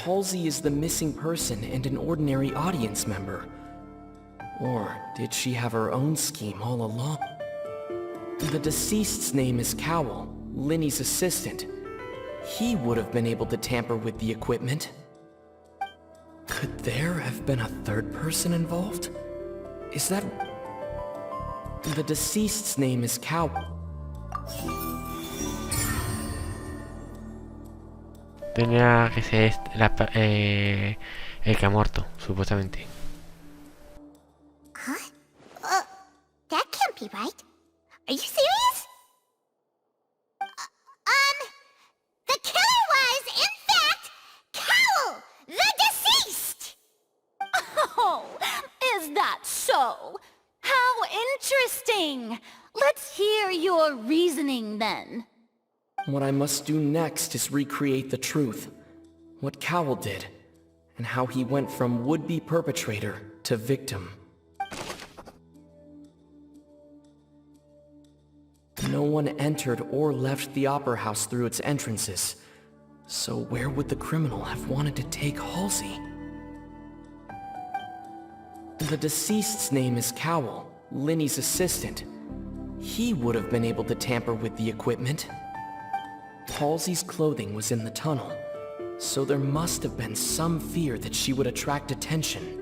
Halsey is the missing person and an ordinary audience member. Or did she have her own scheme all along? The deceased's name is Cowell, Linny's assistant. He would have been able to tamper with the equipment. Could there have been a third person involved? Is that... The deceased's name is Cowell. Tenía que ser el que ha muerto, supuestamente. Huh? That can't be right. Are you serious? The killer was, in fact, Cowell, the deceased! Oh, is that so? How interesting! Let's hear your reasoning then. What I must do next is recreate the truth. What Cowell did, and how he went from would-be perpetrator to victim. No one entered or left the Opera House through its entrances. So where would the criminal have wanted to take Halsey? The deceased's name is Cowell, Linny's assistant. He would have been able to tamper with the equipment. Halsey's clothing was in the tunnel, so there must have been some fear that she would attract attention.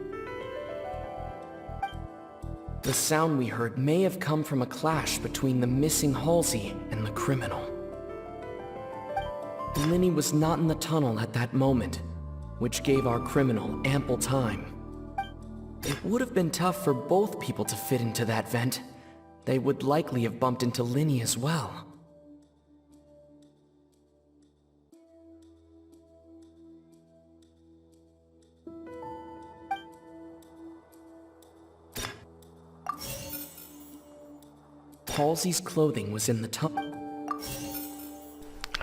The sound we heard may have come from a clash between the missing Halsey and the criminal. Linny was not in the tunnel at that moment, which gave our criminal ample time. It would have been tough for both people to fit into that vent. They would likely have bumped into Linny as well. Halsey's clothing was in the tunnel.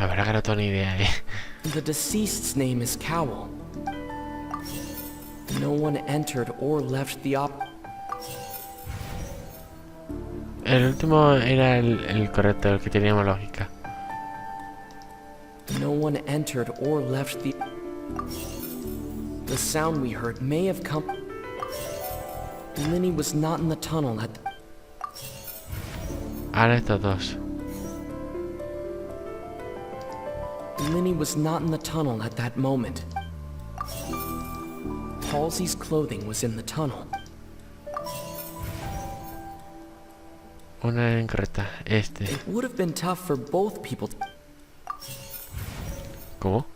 La verdad que no tengo ni idea, The deceased's name is Cowell. No one entered or left the El último era el correcto, el que tenía más lógica. No one entered or left the... The sound we heard may have come... Linny was not in the tunnel at... Ahora estos dos. Linny was not in the tunnel at that moment. Halsey's clothing was in the tunnel. Una incorrecta. Este. It would have been tough for both people. ¿Cómo?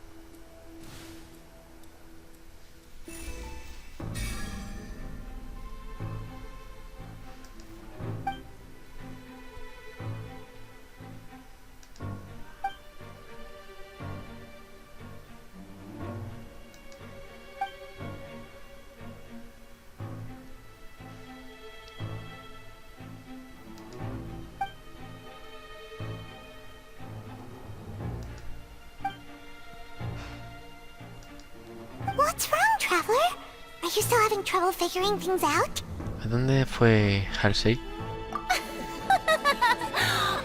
What's wrong, Traveler? Are you still having trouble figuring things out? ¿A dónde fue Halsey?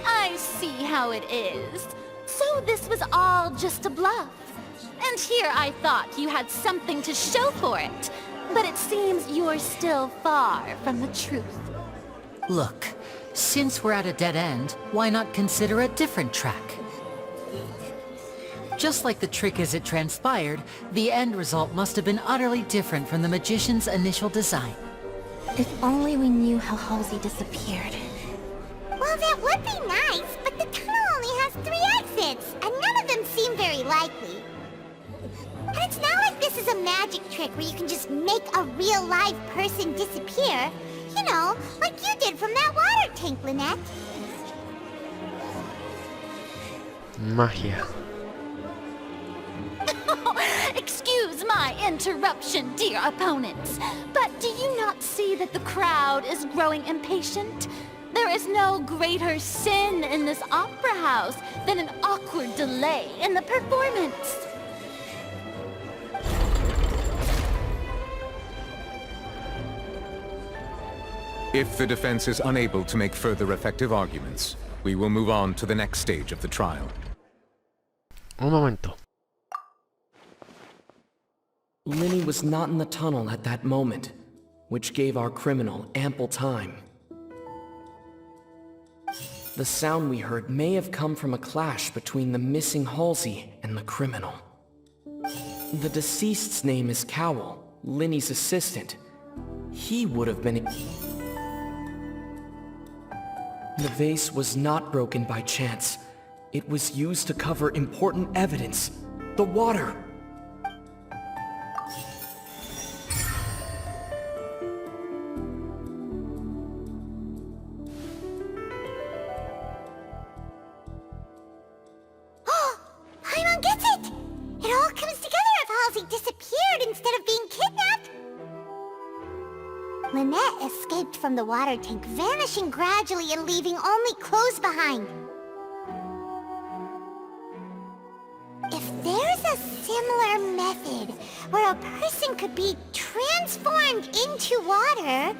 I see how it is. So this was all just a bluff. And here I thought you had something to show for it. But it seems you're still far from the truth. Look, since we're at a dead end, why not consider a different track? Just like the trick as it transpired, the end result must have been utterly different from the magician's initial design. If only we knew how Halsey disappeared. Well, that would be nice, but the tunnel only has 3 exits, and none of them seem very likely. And it's not like this is a magic trick where you can just make a real live person disappear. You know, like you did from that water tank, Lynette. Magia. my interruption, dear opponents. But do you not see that the crowd is growing impatient? There is no greater sin in this opera house than an awkward delay in the performance. If the defense is unable to make further effective arguments, we will move on to the next stage of the trial. Un momento. Linny was not in the tunnel at that moment, which gave our criminal ample time. The sound we heard may have come from a clash between the missing Halsey and the criminal. The deceased's name is Cowell, Linny's assistant. He would have been... The vase was not broken by chance. It was used to cover important evidence. The water! Paimon gets it! It all comes together if Halsey disappeared instead of being kidnapped! Lynette escaped from the water tank, vanishing gradually and leaving only clothes behind. If there's a similar method where a person could be transformed into water...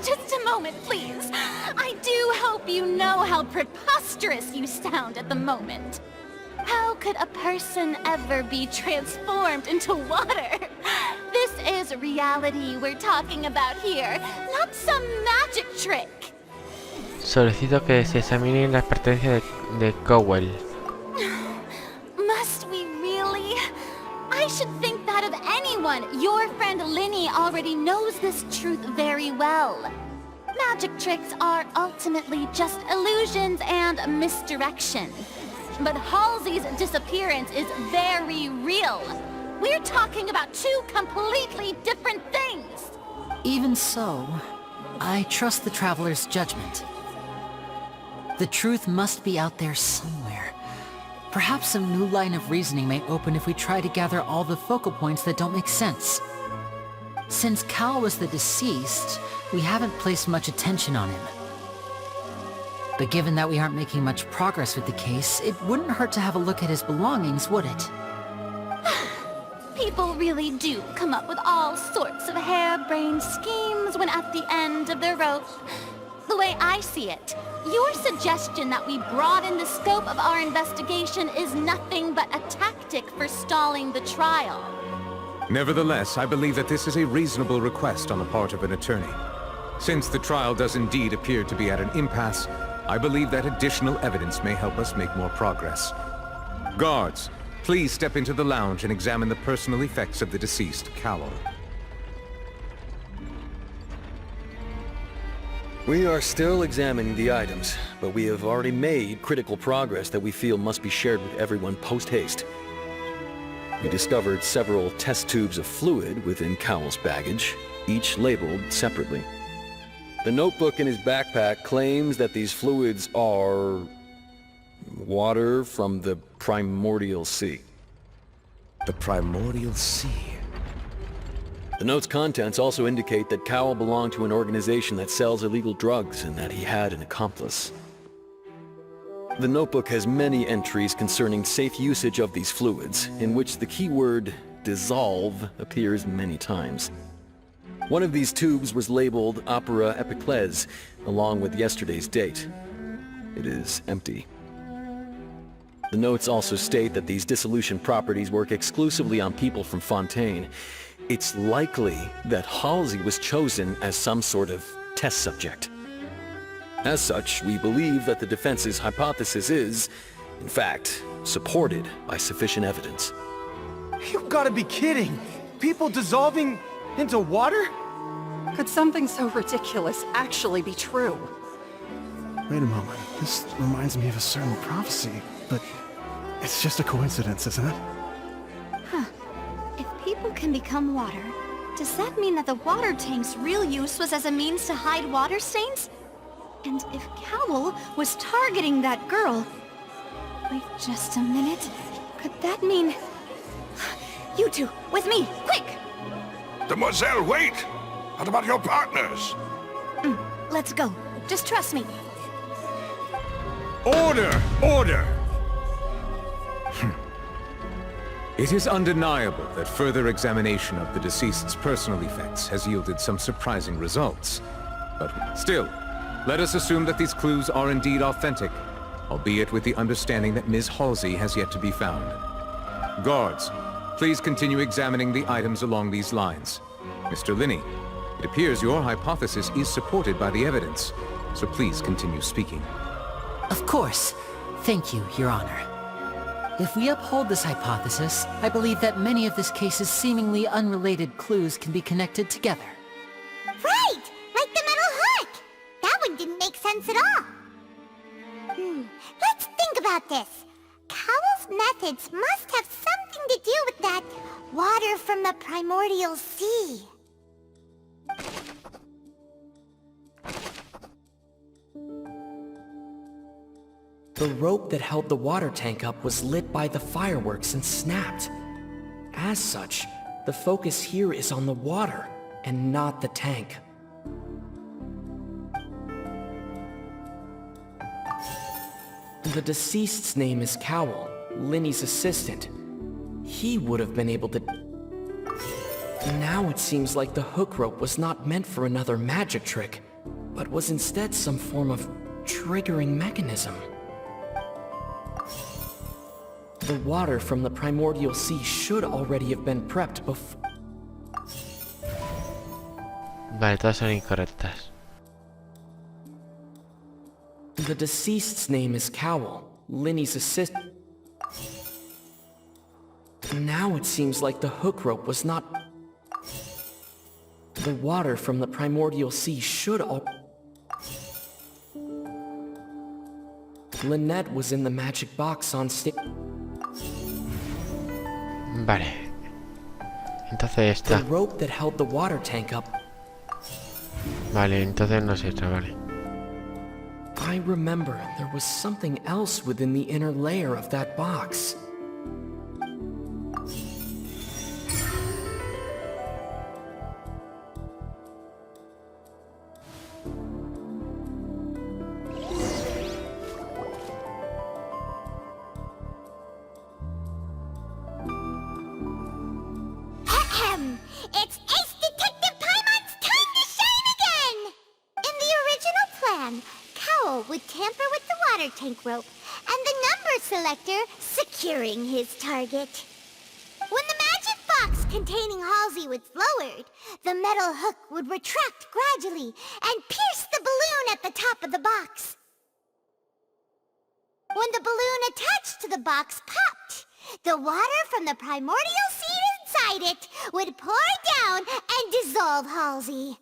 Just a moment, please. I do hope you know how preposterous you sound at the moment. How could a person ever be transformed into water? This is reality we're talking about here, not some magic trick. Solicito que se examinen las pertenencias de Cowell. Must we really? I should think that of anyone. Your friend Linny already knows this truth very well. Magic tricks are ultimately just illusions and misdirection. But Halsey's disappearance is very real. We're talking about two completely different things. Even so, I trust the Traveler's judgment. The truth must be out there somewhere. Perhaps some new line of reasoning may open if we try to gather all the focal points that don't make sense. Since Cal was the deceased, we haven't placed much attention on him. But given that we aren't making much progress with the case, it wouldn't hurt to have a look at his belongings, would it? People really do come up with all sorts of harebrained schemes when at the end of their rope. The way I see it, your suggestion that we broaden the scope of our investigation is nothing but a tactic for stalling the trial. Nevertheless, I believe that this is a reasonable request on the part of an attorney. Since the trial does indeed appear to be at an impasse, I believe that additional evidence may help us make more progress. Guards, please step into the lounge and examine the personal effects of the deceased, Cowell. We are still examining the items, but we have already made critical progress that we feel must be shared with everyone post-haste. We discovered several test tubes of fluid within Cowell's baggage, each labeled separately. The notebook in his backpack claims that these fluids are... water from the primordial sea. The primordial sea. The note's contents also indicate that Cowell belonged to an organization that sells illegal drugs and that he had an accomplice. The notebook has many entries concerning safe usage of these fluids, in which the keyword dissolve appears many times. One of these tubes was labeled Opera Epiclese, along with yesterday's date. It is empty. The notes also state that these dissolution properties work exclusively on people from Fontaine. It's likely that Halsey was chosen as some sort of test subject. As such, we believe that the defense's hypothesis is, in fact, supported by sufficient evidence. You've got to be kidding! People dissolving into water? Could something so ridiculous actually be true? Wait a moment. This reminds me of a certain prophecy, but it's just a coincidence, isn't it? Huh. If people can become water, does that mean that the water tank's real use was as a means to hide water stains? And if Cowell was targeting that girl... Wait just a minute. Could that mean... You two, with me, quick! Demoiselle, wait! What about your partners? Let's go. Just trust me. Order! Order! It is undeniable that further examination of the deceased's personal effects has yielded some surprising results. But still, let us assume that these clues are indeed authentic, albeit with the understanding that Ms. Halsey has yet to be found. Guards, please continue examining the items along these lines. Mr. Linney, it appears your hypothesis is supported by the evidence, so please continue speaking. Of course. Thank you, Your Honor. If we uphold this hypothesis, I believe that many of this case's seemingly unrelated clues can be connected together. Right! Like the metal hook! That one didn't make sense at all. Let's think about this. Cowell's methods must have something to do with that water from the primordial sea. The rope that held the water tank up was lit by the fireworks and snapped. As such, the focus here is on the water and not the tank. The deceased's name is Cowell, Linney's assistant. He would have been able to... Now it seems like the hook rope was not meant for another magic trick, but was instead some form of triggering mechanism. The water from the primordial sea should already have been prepped before... Vale, todas son incorrectas. The deceased's name is Cowell, Linney's assistant. Now it seems like the hook rope was not... The water from the primordial sea should all... Lynette was in the magic box on stage. Vale. Entonces The esta. rope that held the water tank up. Vale, entonces no es esta, vale. I remember there was something else within the inner layer of that box. It's Ace Detective Paimon's time to shine again! In the original plan, Cowell would tamper with the water tank rope and the number selector securing his target. When the magic box containing Halsey was lowered, the metal hook would retract gradually and pierce the balloon at the top of the box. When the balloon attached to the box popped, the water from the primordial sea inside it would pour down and dissolve Halsey.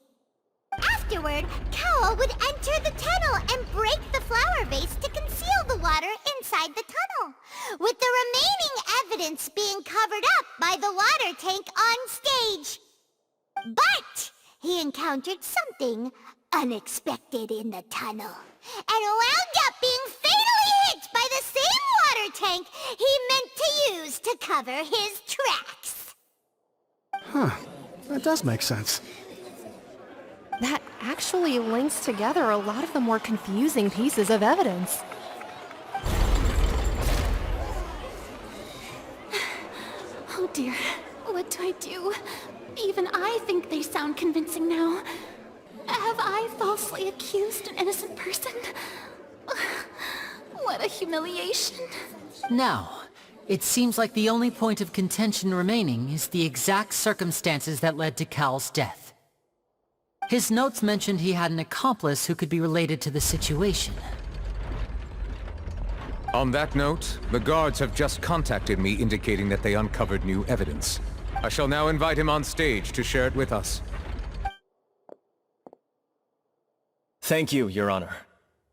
Afterward, Cowell would enter the tunnel and break the flower vase to conceal the water inside the tunnel, with the remaining evidence being covered up by the water tank on stage. But he encountered something unexpected in the tunnel, and wound up being fatally hit by the same water tank he meant to use to cover his tracks. Huh. That does make sense. That actually links together a lot of the more confusing pieces of evidence. Oh dear, what do I do? Even I think they sound convincing now. Have I falsely accused an innocent person? What a humiliation. Now, it seems like the only point of contention remaining is the exact circumstances that led to Cal's death. His notes mentioned he had an accomplice who could be related to the situation. On that note, the guards have just contacted me indicating that they uncovered new evidence. I shall now invite him on stage to share it with us. Thank you, Your Honor.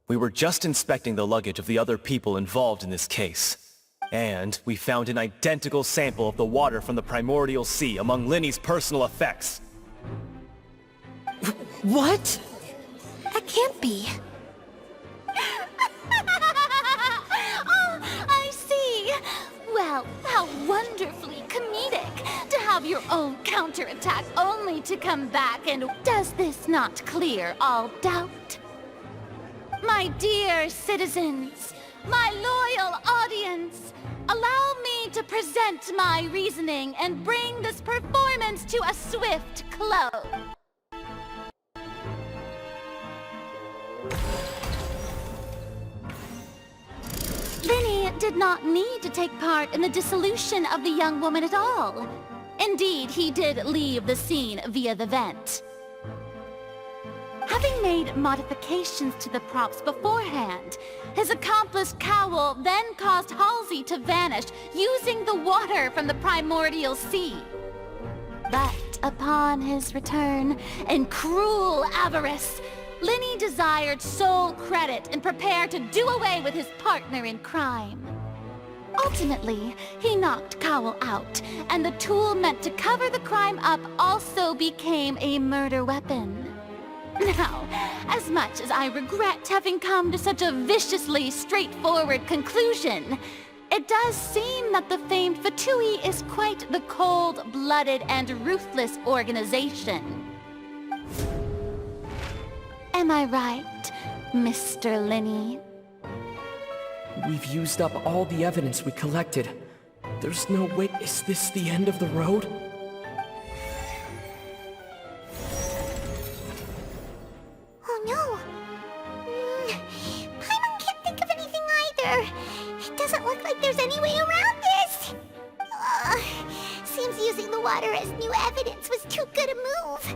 We were just inspecting the luggage of the other people involved in this case. And we found an identical sample of the water from the primordial sea among Linney's personal effects. What? That can't be. Oh, I see. Well, Oh, counterattack only to come back and... Does this not clear all doubt? My dear citizens, my loyal audience, allow me to present my reasoning and bring this performance to a swift close. Linny did not need to take part in the dissolution of the young woman at all. Indeed, he did leave the scene via the vent. Having made modifications to the props beforehand, his accomplice Cowl then caused Halsey to vanish using the water from the primordial sea. But upon his return, in cruel avarice, Linny desired sole credit and prepared to do away with his partner in crime. Ultimately, he knocked Cowl out, and the tool meant to cover the crime up also became a murder weapon. Now, as much as I regret having come to such a viciously straightforward conclusion, it does seem that the famed Fatui is quite the cold-blooded and ruthless organization. Am I right, Mr. Linny? We've used up all the evidence we collected. There's no way... Is this the end of the road? Oh no! Paimon can't think of anything either. It doesn't look like there's any way around this. Seems using the water as new evidence was too good a move.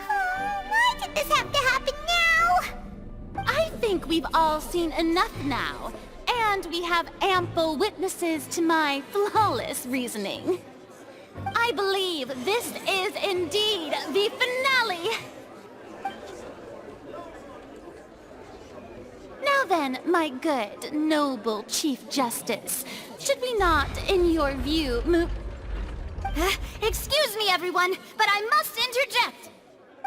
Why did this have to happen now? I think we've all seen enough now, and we have ample witnesses to my flawless reasoning. I believe this is indeed the finale! Now then, my good, noble Chief Justice, should we not, in your view, move... Excuse me, everyone, but I must interject!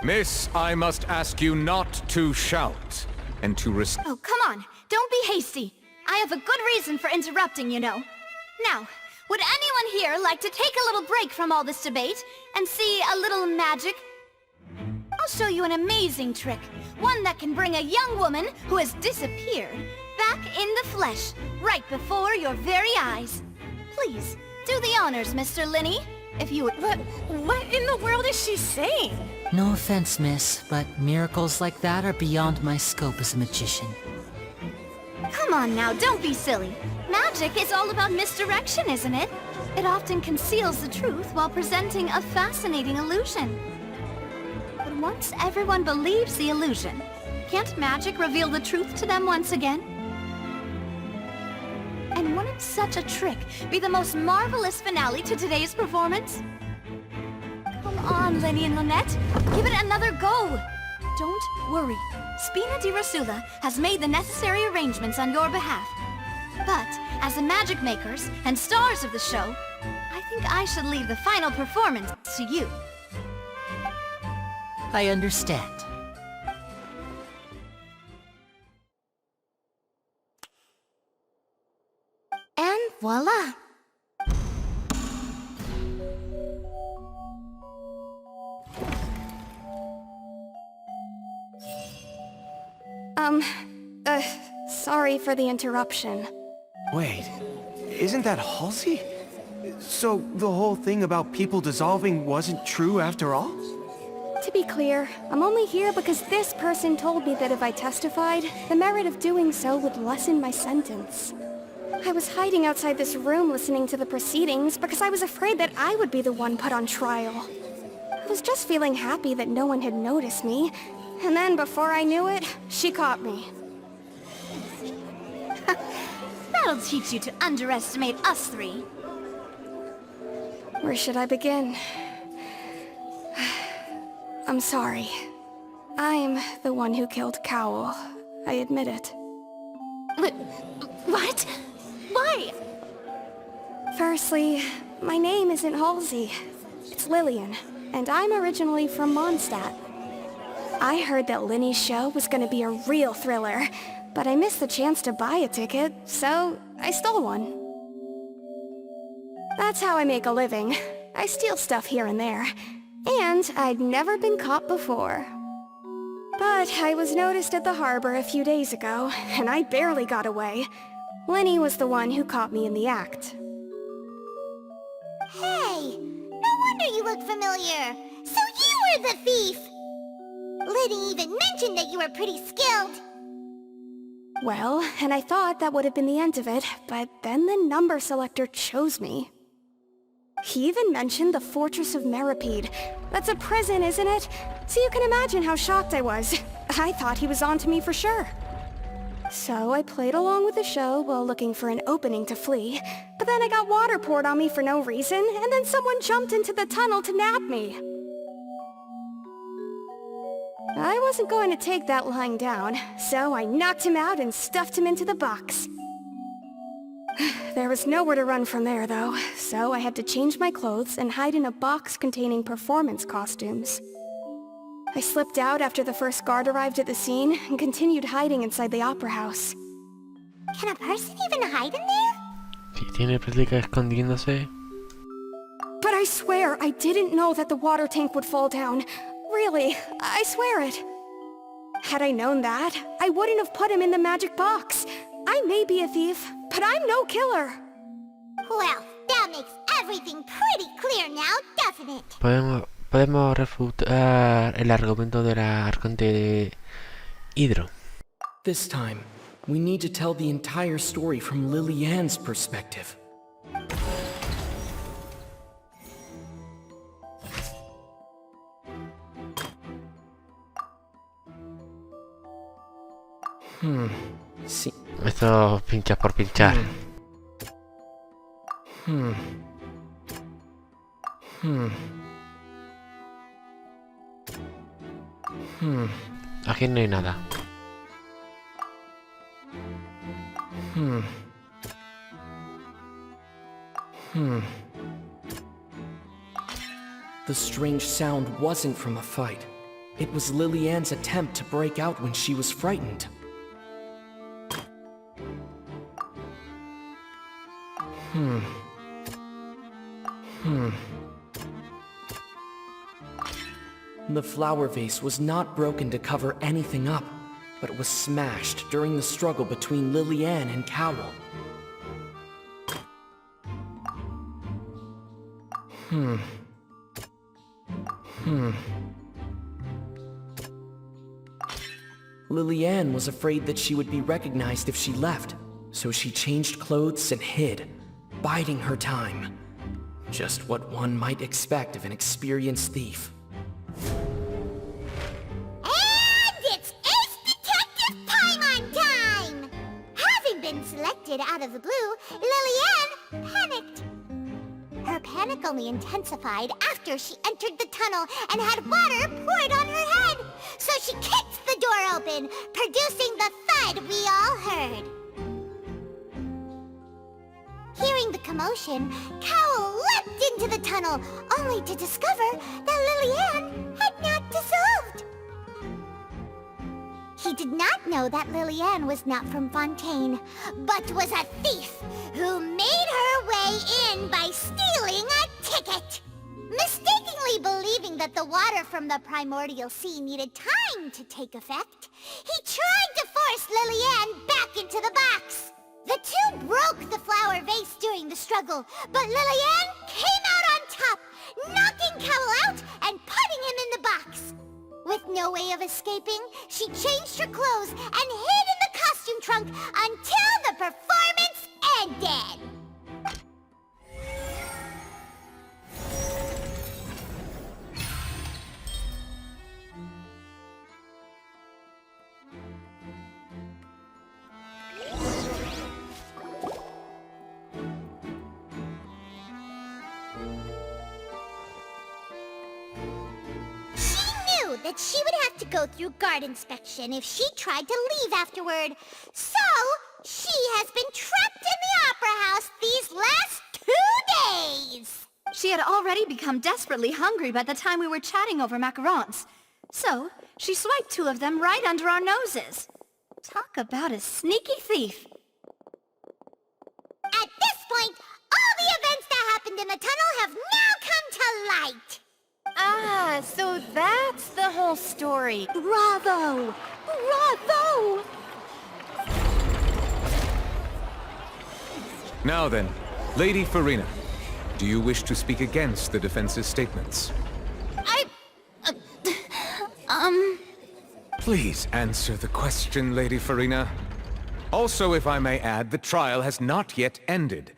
Miss, I must ask you not to shout, and to Oh, come on, don't be hasty. I have a good reason for interrupting, you know. Now, would anyone here like to take a little break from all this debate and see a little magic? I'll show you an amazing trick, one that can bring a young woman who has disappeared back in the flesh, right before your very eyes. Please, do the honors, Mr. Linny, if you would... What in the world is she saying? No offense, miss, but miracles like that are beyond my scope as a magician. Come on now, don't be silly. Magic is all about misdirection, isn't it? It often conceals the truth while presenting a fascinating illusion. But once everyone believes the illusion, can't magic reveal the truth to them once again? And wouldn't such a trick be the most marvelous finale to today's performance? Come on, Lenny and Lynette. Give it another go. Don't worry. Spina di Rasula has made the necessary arrangements on your behalf. But, as the magic makers and stars of the show, I think I should leave the final performance to you. I understand. And voila! Sorry for the interruption. Wait, isn't that Halsey? So the whole thing about people dissolving wasn't true after all? To be clear, I'm only here because this person told me that if I testified, the merit of doing so would lessen my sentence. I was hiding outside this room listening to the proceedings because I was afraid that I would be the one put on trial. I was just feeling happy that no one had noticed me, and then before I knew it, she caught me. That'll teach you to underestimate us three. Where should I begin? I'm sorry. I'm the one who killed Cowl. I admit it. What? Why? Firstly, my name isn't Halsey. It's Lillian, and I'm originally from Mondstadt. I heard that Linny's show was gonna be a real thriller, but I missed the chance to buy a ticket, so I stole one. That's how I make a living. I steal stuff here and there. And I'd never been caught before. But I was noticed at the harbor a few days ago, and I barely got away. Lenny was the one who caught me in the act. Hey, no wonder you look familiar. So you were the thief! Liddy even mentioned that you were pretty skilled. Well, and I thought that would have been the end of it, but then the number selector chose me. He even mentioned the Fortress of Meripede. That's a prison, isn't it? So you can imagine how shocked I was. I thought he was onto me for sure. So I played along with the show while looking for an opening to flee. But then I got water poured on me for no reason, and then someone jumped into the tunnel to nab me. I wasn't going to take that lying down, so I knocked him out and stuffed him into the box. There was nowhere to run from there, though, so I had to change my clothes and hide in a box containing performance costumes. I slipped out after the first guard arrived at the scene and continued hiding inside the opera house. Can a person even hide in there? Si tiene práctica escondiéndose. But I swear I didn't know that the water tank would fall down. Really, I swear it. Had I known that, I wouldn't have put him in the magic box. I may be a thief, but I'm no killer. Well, that makes everything pretty clear now, doesn't it? Podemos refutar el argumento de la arconte de Hydro. This time, we need to tell the entire story from Lily-Ann's perspective. Sí. Esto pinchas por pinchar. Aquí no hay nada. The strange sound wasn't from a fight. It was Lily-Ann's attempt to break out when she was frightened. The flower vase was not broken to cover anything up, but it was smashed during the struggle between Lily-Ann and Cowell. Lily-Ann was afraid that she would be recognized if she left, so she changed clothes and hid, biding her time. Just what one might expect of an experienced thief. And it's Ace Detective Paimon time! Having been selected out of the blue, Lily-Ann panicked. Her panic only intensified after she entered the tunnel and had water poured on her head. So she kicked the door open, producing the thud we all heard. Hearing the commotion, Cowell leapt into the tunnel, only to discover that Lily-Ann had not dissolved. He did not know that Lily-Ann was not from Fontaine, but was a thief who made her way in by stealing a ticket. Mistakenly believing that the water from the primordial sea needed time to take effect, he tried to force Lily-Ann back into the box. The two broke the flower vase during the struggle, but Lily-Ann came out on top, knocking Cowell out and putting him in the box. With no way of escaping, she changed her clothes and hid in the costume trunk until the performance ended. That she would have to go through guard inspection if she tried to leave afterward. So, she has been trapped in the opera house these last 2 days. She had already become desperately hungry by the time we were chatting over macarons. So, she swiped 2 of them right under our noses. Talk about a sneaky thief. At this point, all the events that happened in the tunnel have now come polite. Ah, so that's the whole story. Bravo! Bravo! Now then, Lady Farina, do you wish to speak against the defense's statements? Please answer the question, Lady Farina. Also, if I may add, the trial has not yet ended.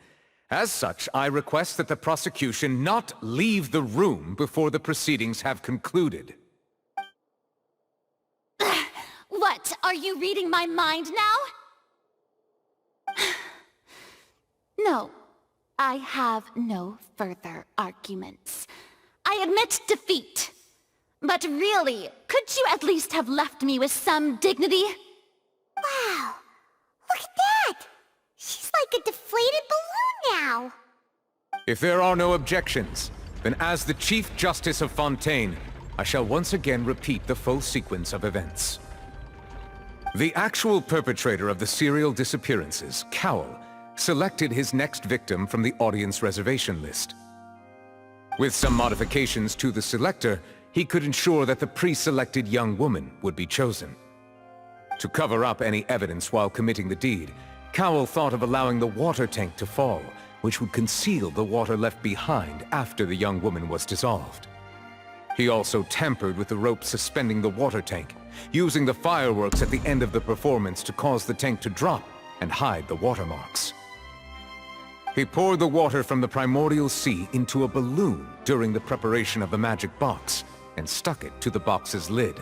As such, I request that the prosecution not leave the room before the proceedings have concluded. What, are you reading my mind now? No, I have no further arguments. I admit defeat. But really, could you at least have left me with some dignity? Wow, look at that! She's like a deflated balloon now. If there are no objections, then as the Chief Justice of Fontaine, I shall once again repeat the full sequence of events. The actual perpetrator of the serial disappearances, Cowell, selected his next victim from the audience reservation list. With some modifications to the selector, he could ensure that the pre-selected young woman would be chosen. To cover up any evidence while committing the deed, Cowell thought of allowing the water tank to fall, which would conceal the water left behind after the young woman was dissolved. He also tampered with the rope suspending the water tank, using the fireworks at the end of the performance to cause the tank to drop and hide the watermarks. He poured the water from the primordial sea into a balloon during the preparation of the magic box, and stuck it to the box's lid.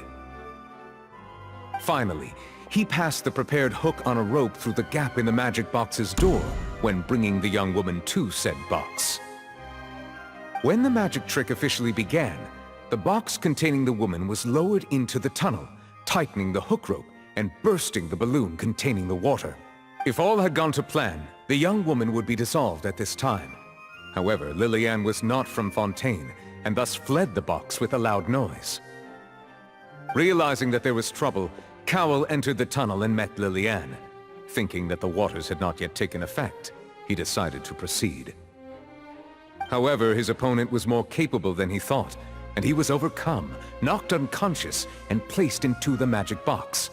Finally, he passed the prepared hook on a rope through the gap in the magic box's door when bringing the young woman to said box. When the magic trick officially began, the box containing the woman was lowered into the tunnel, tightening the hook rope and bursting the balloon containing the water. If all had gone to plan, the young woman would be dissolved at this time. However, Lillian was not from Fontaine, and thus fled the box with a loud noise. Realizing that there was trouble, Cowell entered the tunnel and met Lillian. Thinking that the waters had not yet taken effect, he decided to proceed. However, his opponent was more capable than he thought, and he was overcome, knocked unconscious, and placed into the magic box.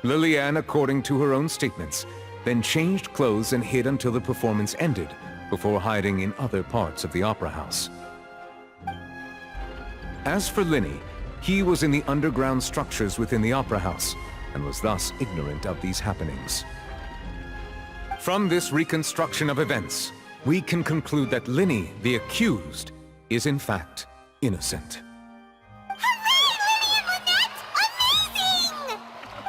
Lillian, according to her own statements, then changed clothes and hid until the performance ended, before hiding in other parts of the opera house. As for Linny, he was in the underground structures within the opera house, and was thus ignorant of these happenings. From this reconstruction of events, we can conclude that Linny, the accused, is in fact innocent.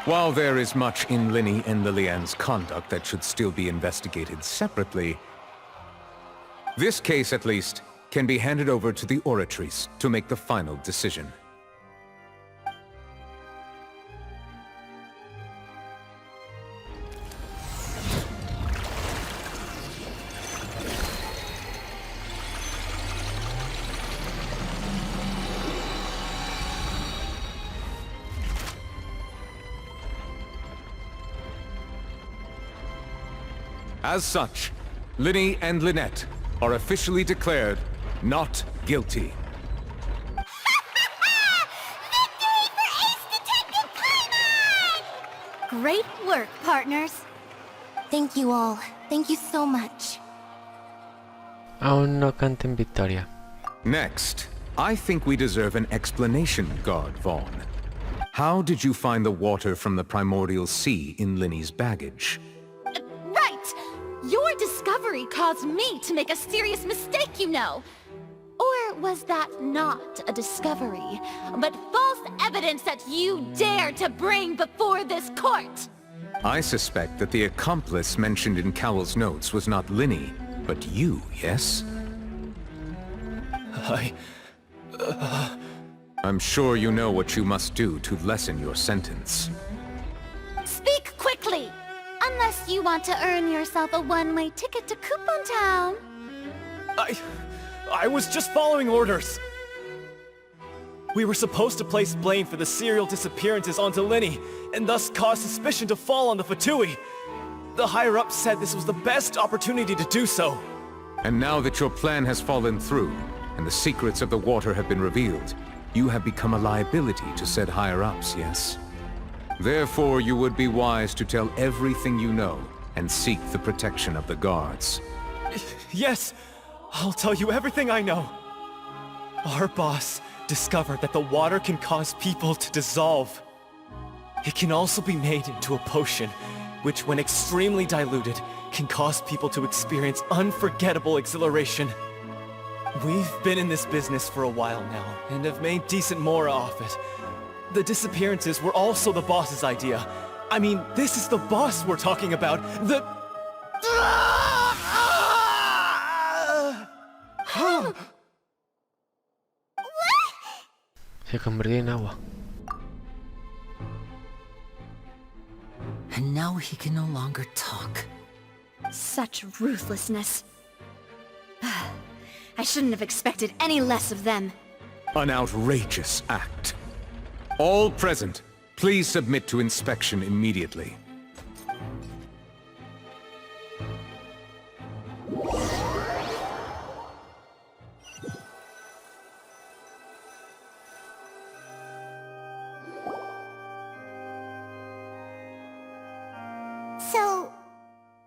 While there is much in Linny and Lillian's conduct that should still be investigated separately, this case, at least, can be handed over to the Oratrice to make the final decision. As such, Linny and Lynette are officially declared not guilty. Victory for Ace Detective Paimon! Great work, partners. Thank you all. Thank you so much. Aún no canten victoria. Next, I think we deserve an explanation, Guard Vaughn. How did you find the water from the primordial sea in Linny's baggage? Right! Your discovery caused me to make a serious mistake, you know. Or was that not a discovery, but false evidence that you dare to bring before this court? I suspect that the accomplice mentioned in Cowell's notes was not Linny, but you, yes? I'm sure you know what you must do to lessen your sentence. Speak quickly! Unless you want to earn yourself a one-way ticket to Coupon Town. I was just following orders. We were supposed to place blame for the serial disappearances onto Linny, and thus cause suspicion to fall on the Fatui. The higher-ups said this was the best opportunity to do so. And now that your plan has fallen through, and the secrets of the water have been revealed, you have become a liability to said higher-ups, yes? Therefore, you would be wise to tell everything you know and seek the protection of the guards. Yes! I'll tell you everything I know. Our boss discovered that the water can cause people to dissolve. It can also be made into a potion, which when extremely diluted, can cause people to experience unforgettable exhilaration. We've been in this business for a while now, and have made decent more off it. The disappearances were also the boss's idea. I mean, this is the boss we're talking about. Se convirtió en agua. And now he can no longer talk. Such ruthlessness. I shouldn't have expected any less of them. An outrageous act. All present, please submit to inspection immediately. So,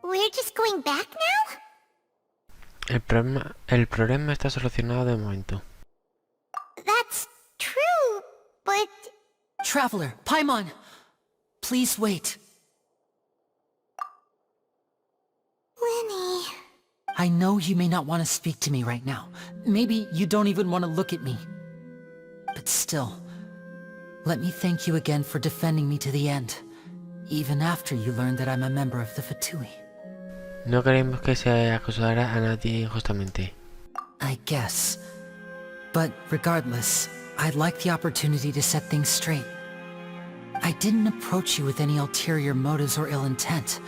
we're just going back now? El problema está solucionado de momento. That's true, but... Traveler, Paimon! Please wait. Lenny... I know you may not want to speak to me right now. Maybe you don't even want to look at me. But still, let me thank you again for defending me to the end, even after you learned that I'm a member of the Fatui. No queremos que se acusara a nadie injustamente. I guess. But regardless, I'd like the opportunity to set things straight. I didn't approach you with any ulterior motives or ill intent.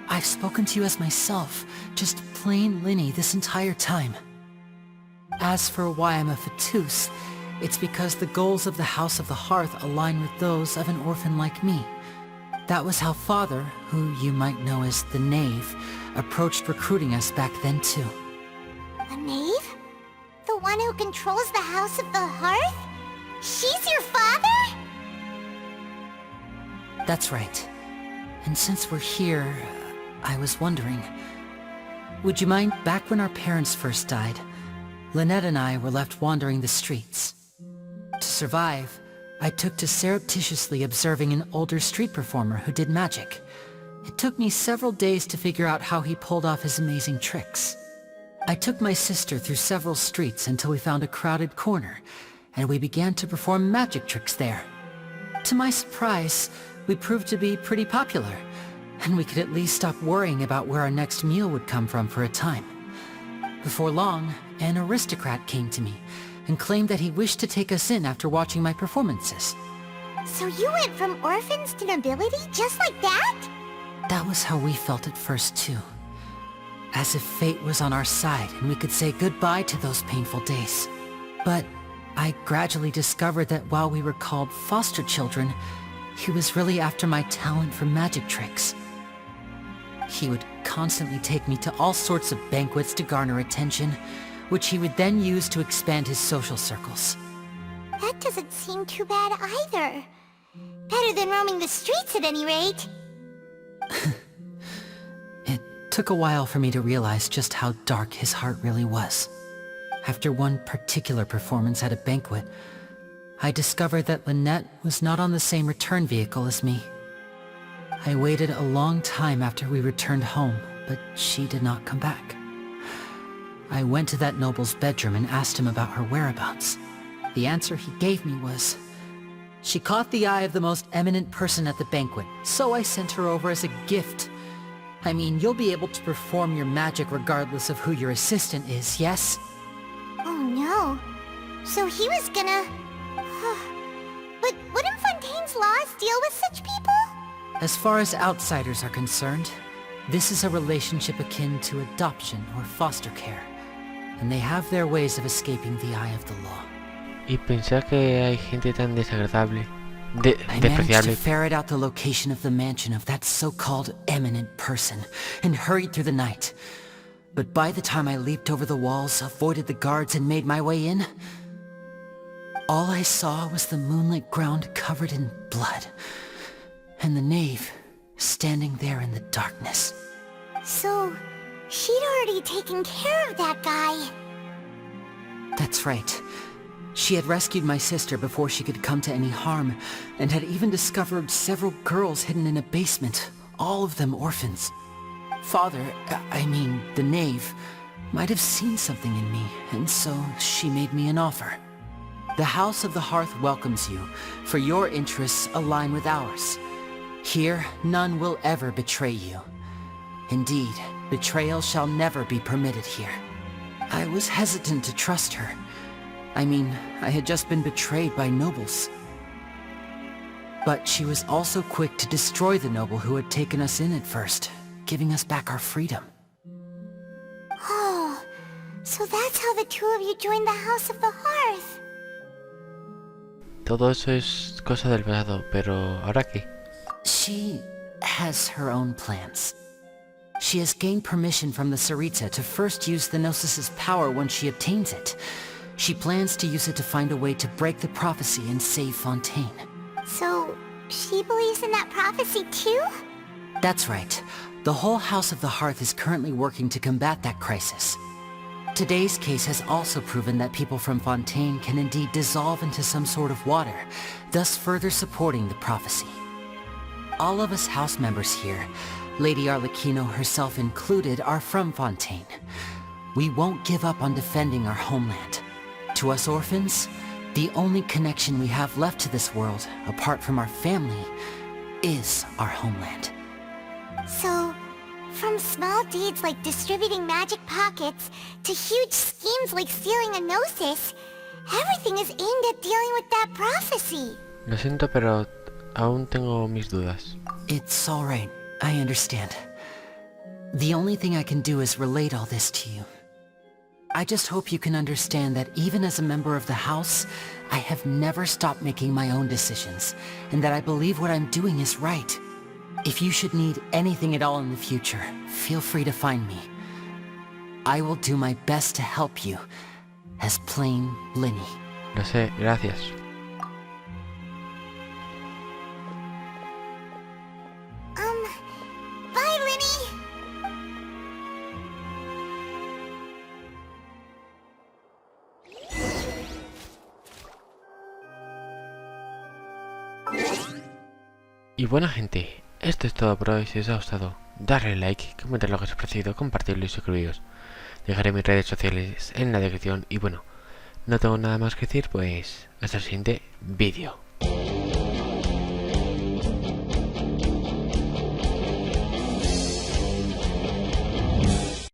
I've spoken to you as myself, just plain Linny this entire time. As for why I'm a Fatus, it's because the goals of the House of the Hearth align with those of an orphan like me. That was how Father, who you might know as the Knave, approached recruiting us back then too. The Knave? The one who controls the House of the Hearth? She's your father? That's right. And since we're here, I was wondering, would you mind, back when our parents first died, Lynette and I were left wandering the streets. To survive, I took to surreptitiously observing an older street performer who did magic. It took me several days to figure out how he pulled off his amazing tricks. I took my sister through several streets until we found a crowded corner, and we began to perform magic tricks there. To my surprise, we proved to be pretty popular, and we could at least stop worrying about where our next meal would come from for a time. Before long, an aristocrat came to me and claimed that he wished to take us in after watching my performances. So you went from orphans to nobility just like that? That was how we felt at first too. As if fate was on our side and we could say goodbye to those painful days. But I gradually discovered that while we were called foster children, he was really after my talent for magic tricks. He would constantly take me to all sorts of banquets to garner attention, which he would then use to expand his social circles. That doesn't seem too bad either. Better than roaming the streets at any rate. It took a while for me to realize just how dark his heart really was. After one particular performance at a banquet, I discovered that Lynette was not on the same return vehicle as me. I waited a long time after we returned home, but she did not come back. I went to that noble's bedroom and asked him about her whereabouts. The answer he gave me was, she caught the eye of the most eminent person at the banquet, so I sent her over as a gift. I mean, you'll be able to perform your magic regardless of who your assistant is, yes? Oh no. So he was gonna... But wouldn't Fontaine's laws deal with such people? As far as outsiders are concerned, this is a relationship akin to adoption or foster care, and they have their ways of escaping the eye of the law. Y pensar que hay gente tan desagradable, I managed to despreciable. ferret out the location of the mansion of that so-called eminent person, and hurried through the night. But by the time I leaped over the walls, avoided the guards, and made my way in, all I saw was the moonlit ground covered in blood, and the knave standing there in the darkness. So, she'd already taken care of that guy. That's right. She had rescued my sister before she could come to any harm, and had even discovered several girls hidden in a basement, all of them orphans. Father, I mean, the knave, might have seen something in me, and so she made me an offer. The House of the Hearth welcomes you, for your interests align with ours. Here, none will ever betray you. Indeed, betrayal shall never be permitted here. I was hesitant to trust her. I mean, I had just been betrayed by nobles. But she was also quick to destroy the noble who had taken us in at first, giving us back our freedom. Oh, so that's how the two of you joined the House of the Hearth. Todo eso es cosa del pasado, pero ¿ahora qué? She has her own plans. She has gained permission from the Tsaritsa to first use the Gnosis' power when she obtains it. She plans to use it to find a way to break the prophecy and save Fontaine. So, she believes in that prophecy too? That's right. The whole House of the Hearth is currently working to combat that crisis. Today's case has also proven that people from Fontaine can indeed dissolve into some sort of water, thus further supporting the prophecy. All of us house members here, Lady Arlecchino herself included, are from Fontaine. We won't give up on defending our homeland. To us orphans, the only connection we have left to this world, apart from our family, is our homeland. So, from small deeds like distributing magic pockets to huge schemes like stealing a Gnosis, everything is aimed at dealing with that prophecy. Lo siento, pero aún tengo mis dudas. It's alright, I understand. The only thing I can do is relate all this to you. I just hope you can understand that even as a member of the House, I have never stopped making my own decisions, and that I believe what I'm doing is right. If you should need anything at all in the future, feel free to find me. I will do my best to help you, as plain Linny. Lo sé, gracias. Bye, Linny! Y bueno gente, esto es todo por hoy. Si os ha gustado, darle like, comentar lo que os ha parecido, compartirlo y suscribiros. Dejaré mis redes sociales en la descripción y bueno, no tengo nada más que decir, pues hasta el siguiente vídeo.